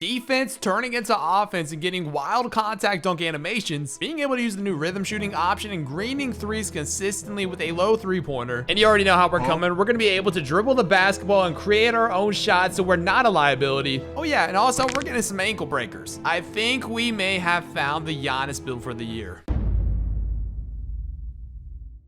Defense turning into offense and getting wild contact dunk animations, being able to use the new rhythm shooting option, and greening threes consistently with a low three-pointer. And you already know how we're coming. We're going to be able to dribble the basketball and create our own shots so we're not a liability. Oh yeah, and also we're getting some ankle breakers. I think we may have found the Giannis build for the year.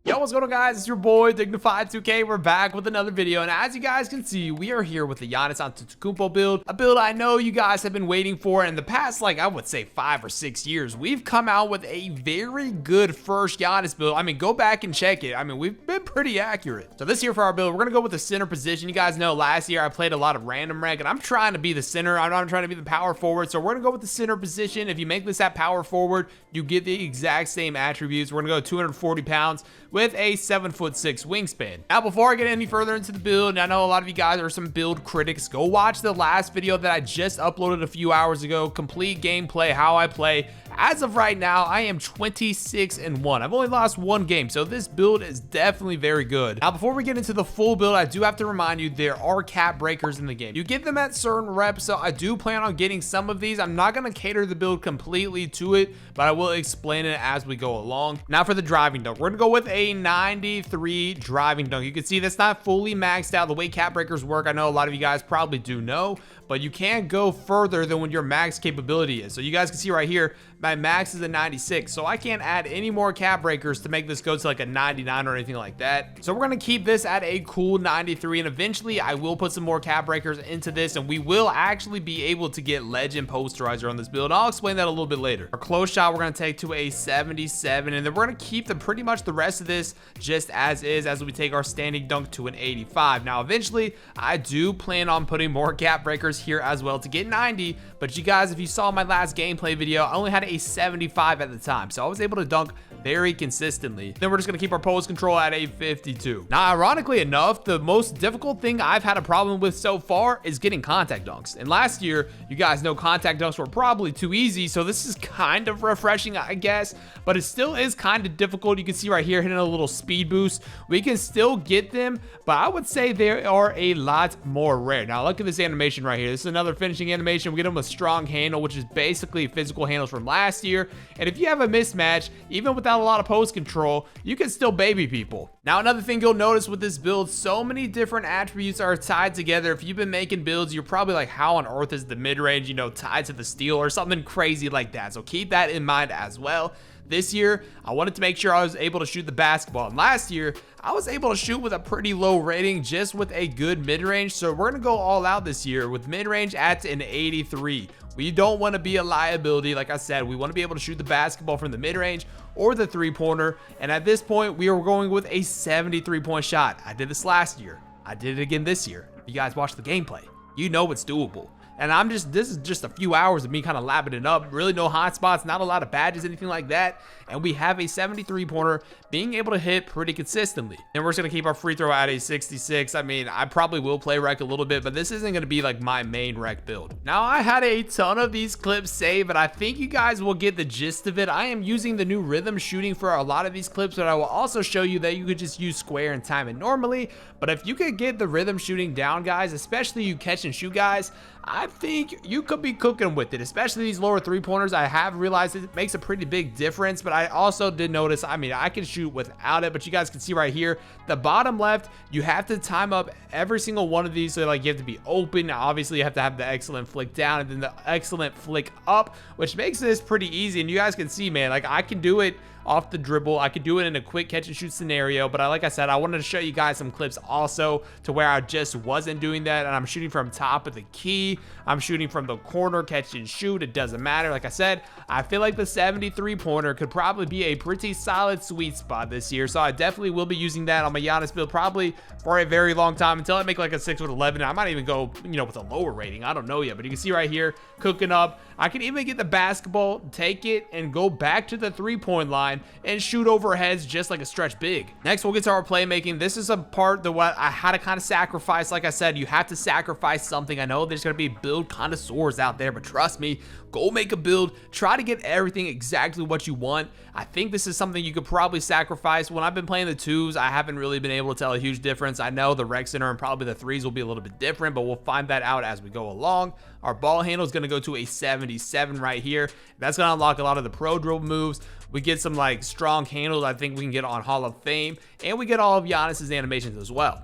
Yo, what's going on, guys? It's your boy Dignified 2K. We're back with another video, and as you guys can see, we are here with the Giannis Antetokounmpo build, a build I know you guys have been waiting for. In the past, like I would say 5 or 6 years, we've come out with a very good first Giannis build. I mean, go back and check it. I mean, we've been pretty accurate. So this year for our build, we're gonna go with the center position. You guys know last year I played a lot of random rank, and I'm trying to be the center. I'm not trying to be the power forward. So we're gonna go with the center position. If you make this at power forward, you get the exact same attributes. We're gonna go 240 pounds with a 7'6" wingspan. Now, before I get any further into the build, and I know a lot of you guys are some build critics, go watch the last video that I just uploaded a few hours ago. Complete gameplay, how I play. As of right now, I am 26-1. I've only lost 1 game, so this build is definitely very good. Now, before we get into the full build, I do have to remind you there are cap breakers in the game. You get them at certain reps, so I do plan on getting some of these. I'm not going to cater the build completely to it, but I will explain it as we go along. Now, for the driving dunk, we're going to go with a 93 driving dunk. You can see that's not fully maxed out. The way cap breakers work, I know a lot of you guys probably do know, but you can't go further than what your max capability is. So you guys can see right here, my max is a 96, so I can't add any more cap breakers to make this go to like a 99 or anything like that. So we're going to keep this at a cool 93, and eventually I will put some more cap breakers into this, and we will actually be able to get legend posterizer on this build. I'll explain that a little bit later. Our close shot we're going to take to a 77, and then we're going to keep pretty much the rest of this just as is as we take our standing dunk to an 85. Now eventually I do plan on putting more cap breakers here as well to get 90, but you guys, if you saw my last gameplay video, I only had a 75 at the time, so I was able to dunk very consistently. Then we're just gonna keep our pose control at a 52. Now, ironically enough, the most difficult thing I've had a problem with so far is getting contact dunks. And last year, you guys know contact dunks were probably too easy, so this is kind of refreshing, I guess, but it still is kind of difficult. You can see right here hitting a little speed boost. We can still get them, but I would say they are a lot more rare. Now look at this animation right here. This is another finishing animation. We get them a strong handle, which is basically physical handles from last year. And if you have a mismatch, even without a lot of post control, you can still baby people. Now, another thing you'll notice with this build, so many different attributes are tied together. If you've been making builds, you're probably like, how on earth is the mid-range, you know, tied to the steal or something crazy like that? So keep that in mind as well. This year, I wanted to make sure I was able to shoot the basketball. And last year, I was able to shoot with a pretty low rating, just with a good mid-range. So we're going to go all out this year with mid-range at an 83. We don't want to be a liability. Like I said, we want to be able to shoot the basketball from the mid-range or the three-pointer. And at this point, we are going with a 73-point shot. I did this last year. I did it again this year. If you guys watch the gameplay, you know it's doable. And this is just a few hours of me kind of lapping it up. Really no hot spots, not a lot of badges, anything like that. And we have a 73-pointer being able to hit pretty consistently. And we're just going to keep our free throw at a 66. I mean, I probably will play rec a little bit, but this isn't going to be like my main rec build. Now, I had a ton of these clips saved, but I think you guys will get the gist of it. I am using the new rhythm shooting for a lot of these clips, but I will also show you that you could just use square and time it normally. But if you could get the rhythm shooting down, guys, especially you catch and shoot guys, I think you could be cooking with it, especially these lower three-pointers. I have realized it makes a pretty big difference, but I also did notice, I mean, I can shoot without it, but you guys can see right here, the bottom left, you have to time up every single one of these. So like you have to be open. Now, obviously you have to have the excellent flick down and then the excellent flick up, which makes this pretty easy. And you guys can see, man, like I can do it off the dribble. I could do it in a quick catch and shoot scenario, but like I said, I wanted to show you guys some clips also to where I just wasn't doing that, and I'm shooting from top of the key. I'm shooting from the corner, catch and shoot. It doesn't matter. Like I said, I feel like the 73-pointer could probably be a pretty solid sweet spot this year, so I definitely will be using that on my Giannis build probably for a very long time until I make like a 6'11". I might even go, you know, with a lower rating. I don't know yet, but you can see right here, cooking up. I can even get the basketball, take it, and go back to the three-point line line and shoot overheads just like a stretch big. Next, we'll get to our playmaking. This is a part that what I had to kind of sacrifice. Like I said, you have to sacrifice something. I know there's going to be build connoisseurs out there, but trust me, go make a build. Try to get everything exactly what you want. I think this is something you could probably sacrifice. When I've been playing the 2s, I haven't really been able to tell a huge difference. I know the rec center and probably the 3s will be a little bit different, but we'll find that out as we go along. Our ball handle is going to go to a 77 right here. That's going to unlock a lot of the pro dribble moves. We get some like strong handles I think we can get on Hall of Fame, and we get all of Giannis's animations as well.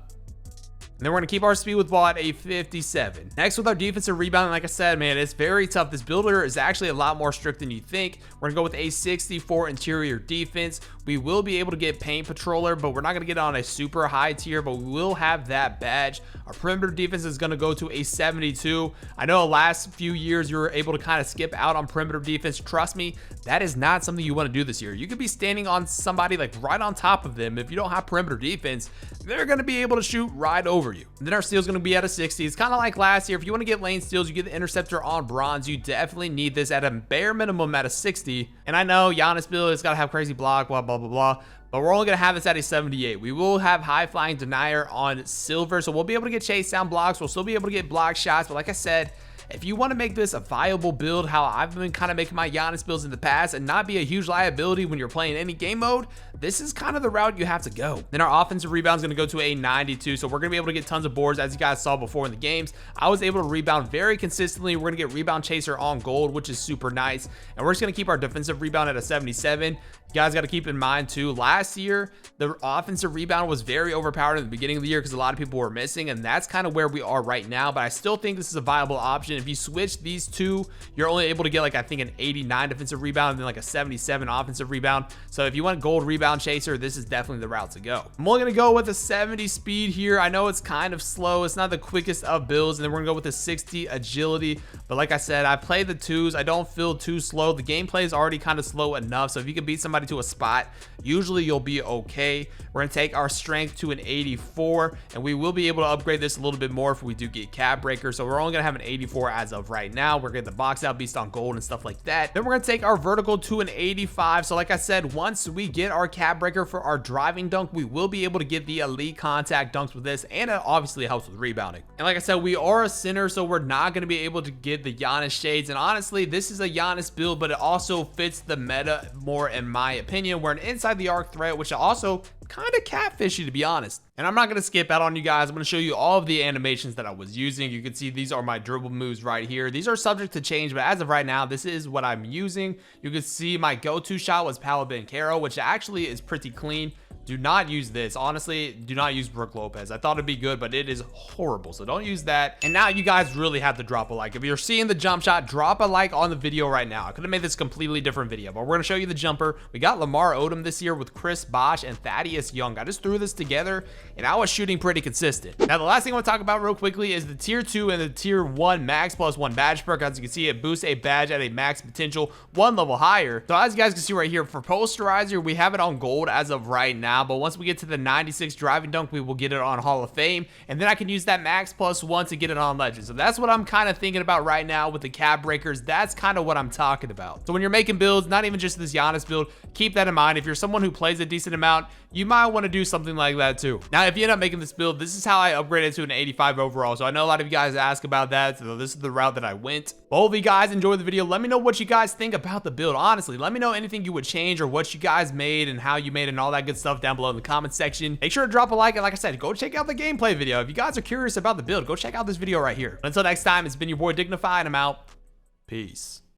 And then we're going to keep our speed with ball at a 57. Next, with our defensive rebounding, like I said, man, it's very tough. This builder is actually a lot more strict than you think. We're going to go with a 64 interior defense. We will be able to get paint patroller, but we're not going to get on a super high tier, but we will have that badge. Our perimeter defense is going to go to a 72. I know the last few years you were able to kind of skip out on perimeter defense. Trust me, that is not something you want to do this year. You could be standing on somebody like right on top of them. If you don't have perimeter defense, they're going to be able to shoot right over you. And then our steal is going to be at a 60. It's kind of like last year. If you want to get lane steals, you get the interceptor on bronze. You definitely need this at a bare minimum at a 60. And I know Giannis build, it's got to have crazy block, blah, blah, blah, blah. But we're only going to have this at a 78. We will have high flying denier on silver. So we'll be able to get chase down blocks. We'll still be able to get block shots. But like I said, if you want to make this a viable build, how I've been kind of making my Giannis builds in the past and not be a huge liability when you're playing any game mode, this is kind of the route you have to go. Then our offensive rebound is going to go to a 92. So we're going to be able to get tons of boards. As you guys saw before in the games, I was able to rebound very consistently. We're going to get rebound chaser on gold, which is super nice. And we're just going to keep our defensive rebound at a 77. You guys got to keep in mind too, last year, the offensive rebound was very overpowered at the beginning of the year because a lot of people were missing, and that's kind of where we are right now. But I still think this is a viable option. If you switch these two, you're only able to get like, I think an 89 defensive rebound and then like a 77 offensive rebound. So if you want gold rebound chaser, this is definitely the route to go. I'm only going to go with a 70 speed here. I know it's kind of slow. It's not the quickest of builds. And then we're going to go with a 60 agility. But like I said, I play the 2s. I don't feel too slow. The gameplay is already kind of slow enough. So if you can beat somebody to a spot, usually you'll be okay. We're going to take our strength to an 84, and we will be able to upgrade this a little bit more if we do get cap breaker. So we're only going to have an 84 as of right now. We're getting the box out beast on gold and stuff like that. Then we're going to take our vertical to an 85. So like I said, once we get our cap breaker for our driving dunk, we will be able to get the elite contact dunks with this, and it obviously helps with rebounding. And like I said, we are a center, so we're not going to be able to get the Giannis shades. And honestly, this is a Giannis build, but it also fits the meta more in my opinion. We're an inside the arc threat, which also kind of catfishy, to be honest. And I'm not going to skip out on you guys. I'm going to show you all of the animations that I was using. You can see these are my dribble moves right here. These are subject to change, but as of right now, this is what I'm using. You can see my go-to shot was Paolo Banchero, which actually is pretty clean. Do not use this. Honestly, do not use Brook Lopez. I thought it'd be good, but it is horrible. So don't use that. And now you guys really have to drop a like. If you're seeing the jump shot, drop a like on the video right now. I could have made this completely different video, but we're going to show you the jumper. We got Lamar Odom this year with Chris Bosh and Thaddeus Young. I just threw this together and I was shooting pretty consistent. Now, the last thing I want to talk about real quickly is the tier 2 and the tier 1 max plus 1 badge perk. As you can see, it boosts a badge at a max potential 1 level higher. So as you guys can see right here, for Posterizer, we have it on gold as of right now, but once we get to the 96 driving dunk, we will get it on Hall of Fame, and then I can use that max plus 1 to get it on legend. So that's what I'm kind of thinking about right now with the cap breakers. That's kind of what I'm talking about. So when you're making builds, not even just this Giannis build, keep that in mind. If you're someone who plays a decent amount, you might want to do something like that too. Now, if you end up making this build, this is how I upgraded to an 85 overall. So I know a lot of you guys ask about that, so this is the route that I went. Well, if you guys enjoyed the video, let me know what you guys think about the build. Honestly, let me know anything you would change or what you guys made and how you made it and all that good stuff down below in the comment section. Make sure to drop a like, and like I said, go check out the gameplay video. If you guys are curious about the build, go check out this video right here. But until next time, it's been your boy Dignify, and I'm out. Peace.